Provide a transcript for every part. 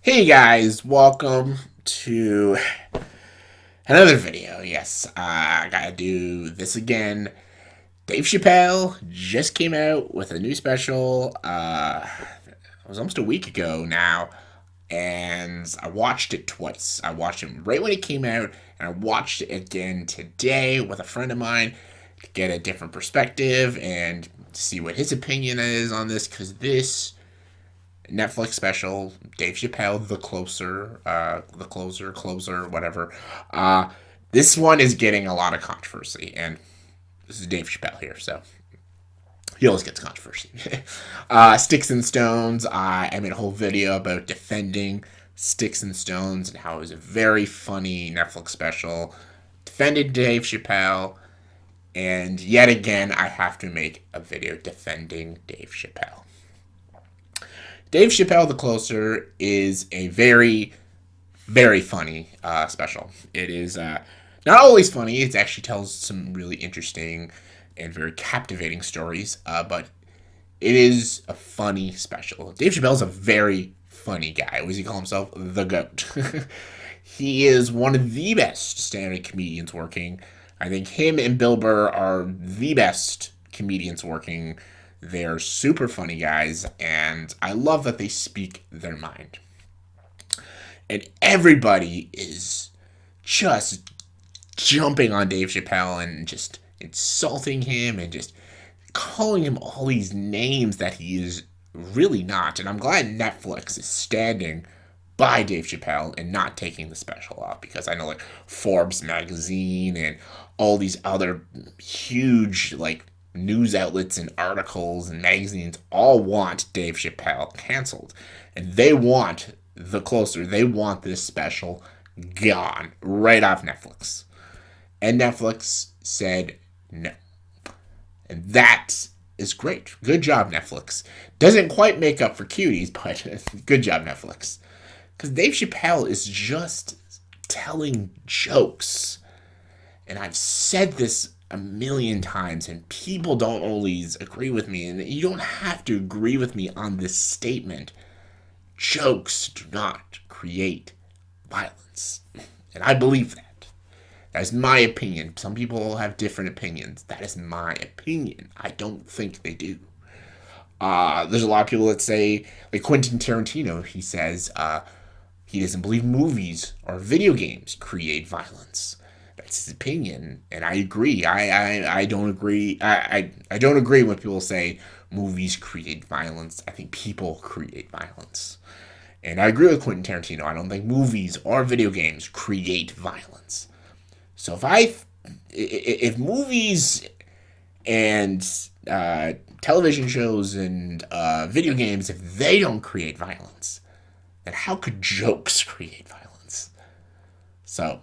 Hey guys, welcome to another video. Yes, I gotta do this again. Dave Chappelle just came out with a new special. It was almost a week ago now, and I watched it twice. I watched it right when it came out, and I watched it again today with a friend of mine to get a different perspective and to see what his opinion is on this, because this Netflix special, Dave Chappelle, closer, whatever. Uh, this one is getting a lot of controversy, and this is Dave Chappelle here, so he always gets controversy. Sticks and Stones. I made a whole video about defending Sticks and Stones and how it was a very funny Netflix special. Defended Dave Chappelle, and yet again, I have to make a video defending Dave Chappelle. Dave Chappelle the Closer is a very, very funny special. It is not always funny. It actually tells some really interesting and very captivating stories, but it is a funny special. Dave Chappelle's a very funny guy. What does he call himself? The GOAT. He is one of the best stand-up comedians working. I think him and Bill Burr are the best comedians working. They're super funny guys, and I love that they speak their mind. And everybody is just jumping on Dave Chappelle and just insulting him and just calling him all these names that he is really not. And I'm glad Netflix is standing by Dave Chappelle and not taking the special off, because I know like Forbes magazine and all these other huge like news outlets and articles and magazines all want Dave Chappelle canceled. And they want they want this special gone right off Netflix. And Netflix said no. And that is great. Good job, Netflix. Doesn't quite make up for Cuties, but good job, Netflix. Because Dave Chappelle is just telling jokes. And I've said this a million times, and people don't always agree with me. And you don't have to agree with me on this statement. Jokes do not create violence. And I believe that. That is my opinion. Some people have different opinions. That is my opinion. I don't think they do. There's a lot of people that say, like Quentin Tarantino, he says he doesn't believe movies or video games create violence. That's his opinion, and I agree. I don't agree. I don't agree when people say movies create violence. I think people create violence. And I agree with Quentin Tarantino. I don't think movies or video games create violence. So if movies and television shows and video games, if they don't create violence, then how could jokes create violence? So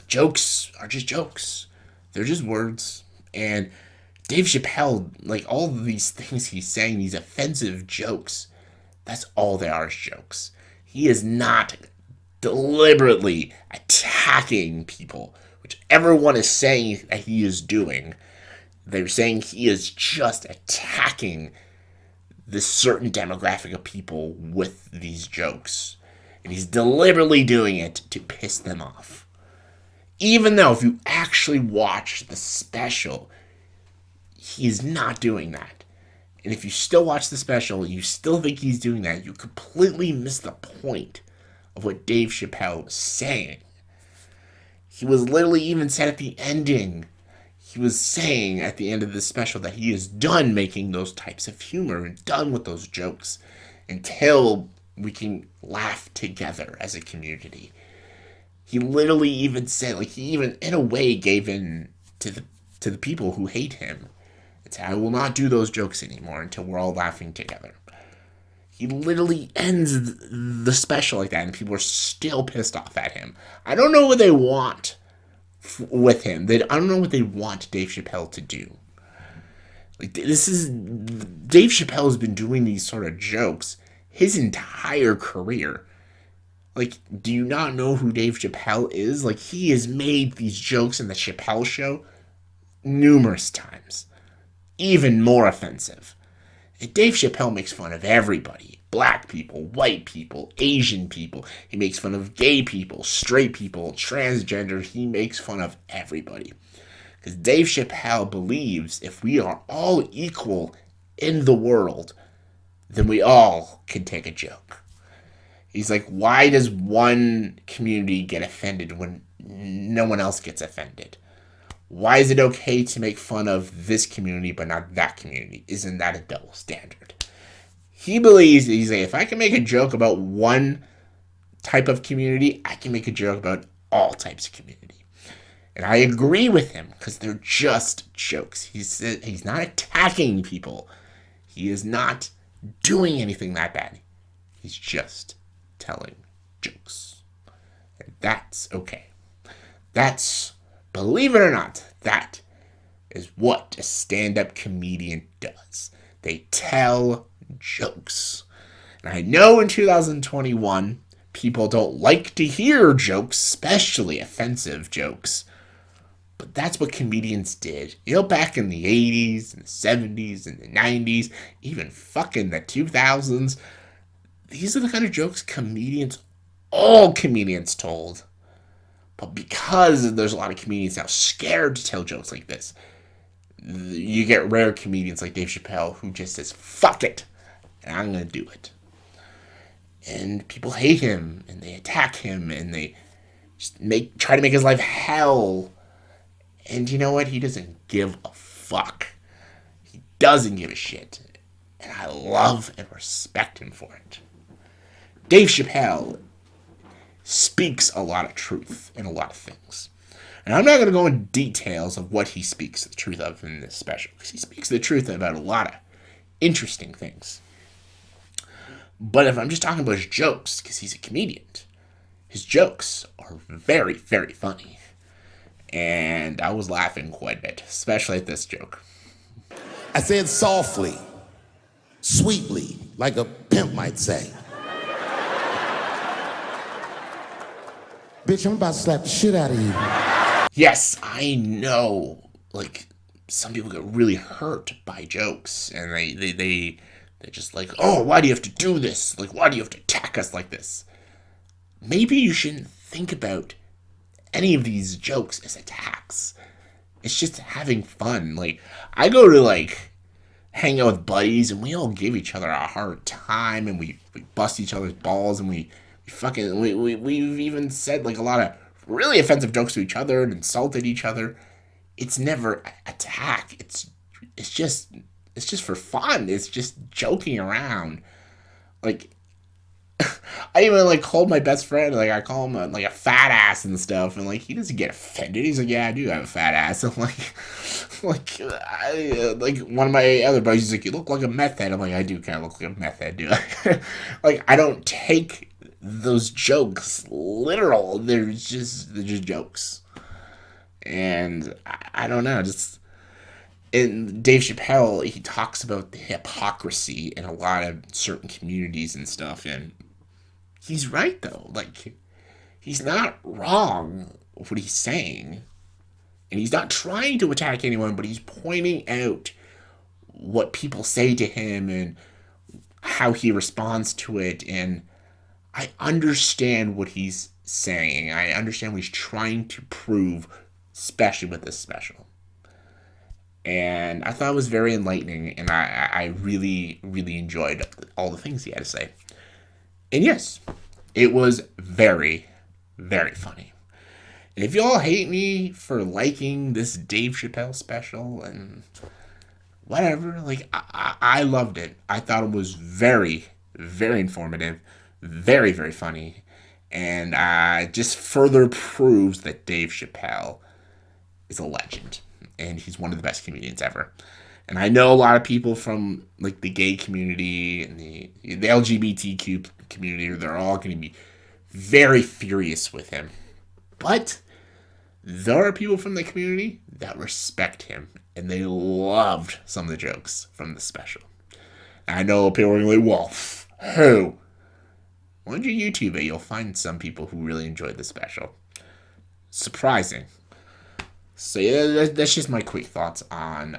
jokes are just jokes. They're just words. And Dave Chappelle, like all of these things he's saying, these offensive jokes, that's all they are, is jokes. He is not deliberately attacking people, which everyone is saying that he is doing. They're saying he is just attacking this certain demographic of people with these jokes. And he's deliberately doing it to piss them off. Even though if you actually watch the special, he's not doing that. And if you still watch the special, you still think he's doing that, you completely miss the point of what Dave Chappelle was saying. He was literally even said at the ending, he was saying at the end of this special that he is done making those types of humor and done with those jokes until we can laugh together as a community. He literally even said, like, he even in a way gave in to the people who hate him. It's, I will not do those jokes anymore until we're all laughing together. He literally ends the special like that, and people are still pissed off at him. I don't know what they want with him. I don't know what they want Dave Chappelle to do. Like, this is Dave Chappelle has been doing these sort of jokes his entire career. Like, do you not know who Dave Chappelle is? Like, he has made these jokes in the Chappelle Show numerous times, even more offensive. And Dave Chappelle makes fun of everybody, black people, white people, Asian people. He makes fun of gay people, straight people, transgender. He makes fun of everybody. Because Dave Chappelle believes if we are all equal in the world, then we all can take a joke. He's like, why does one community get offended when no one else gets offended? Why is it okay to make fun of this community but not that community? Isn't that a double standard? He believes, he's like, if I can make a joke about one type of community, I can make a joke about all types of community. And I agree with him because they're just jokes. He's not attacking people. He is not doing anything that bad. He's just telling jokes. And that's okay. That's, believe it or not, that is what a stand-up comedian does. They tell jokes. And I know in 2021, people don't like to hear jokes, especially offensive jokes. But that's what comedians did. You know, back in the 80s, and the 70s, and the 90s, even fucking the 2000s, these are the kind of jokes all comedians told. But because there's a lot of comedians now scared to tell jokes like this, you get rare comedians like Dave Chappelle who just says, fuck it, and I'm going to do it. And people hate him, and they attack him, and they just try to make his life hell. And you know what? He doesn't give a fuck. He doesn't give a shit. And I love and respect him for it. Dave Chappelle speaks a lot of truth in a lot of things. And I'm not going to go into details of what he speaks the truth of in this special, because he speaks the truth about a lot of interesting things. But if I'm just talking about his jokes, because he's a comedian, his jokes are very, very funny. And I was laughing quite a bit, especially at this joke. I said softly, sweetly, like a pimp might say. Bitch, I'm about to slap the shit out of you. Yes, I know. Like, some people get really hurt by jokes, and they're just like, oh, why do you have to do this? Like, why do you have to attack us like this? Maybe you shouldn't think about any of these jokes as attacks. It's just having fun. Like, I go to, like, hang out with buddies, and we all give each other a hard time, and we bust each other's balls, and we've even said, like, a lot of really offensive jokes to each other and insulted each other. It's never attack. It's just for fun. It's just joking around. Like, I even, like, called my best friend, like, I call him, a fat ass and stuff, and, like, he doesn't get offended. He's like, yeah, I do have a fat ass. I'm like, one of my other buddies is like, you look like a meth head. I'm like, I do kind of look like a meth head, do I? Like, I don't take those jokes literal. They're just jokes. And I don't know, just... And Dave Chappelle, he talks about the hypocrisy in a lot of certain communities and stuff, and he's right, though. Like, he's not wrong with what he's saying. And he's not trying to attack anyone, but he's pointing out what people say to him and how he responds to it. And I understand what he's saying. I understand what he's trying to prove, especially with this special. And I thought it was very enlightening, and I really, really enjoyed all the things he had to say. And yes, it was very, very funny. And if y'all hate me for liking this Dave Chappelle special and whatever, like, I loved it. I thought it was very, very informative, very, very funny, and just further proves that Dave Chappelle is a legend. And he's one of the best comedians ever. And I know a lot of people from, like, the gay community and the LGBTQ community, they're all going to be very furious with him. But there are people from the community that respect him, and they loved some of the jokes from the special. And I know people are going to be like, well, who? Why don't you YouTube it? You'll find some people who really enjoyed the special. Surprising. So yeah, that's just my quick thoughts on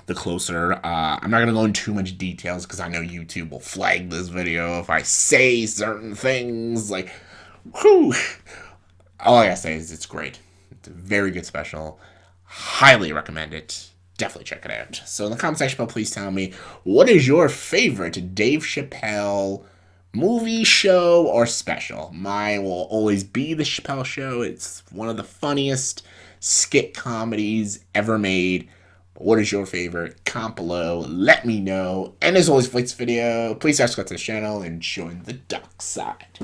the closer. I'm not gonna go into too much details because I know YouTube will flag this video if I say certain things. Like, whew. All I gotta say is it's great. It's a very good special. Highly recommend it. Definitely check it out. So in the comment section below, please tell me, what is your favorite Dave Chappelle movie, show, or special? Mine will always be The Chappelle Show. It's one of the funniest skit comedies ever made. What is your favorite? Comment below. Let me know. And as always, for this video, please subscribe to the channel and join the dark side.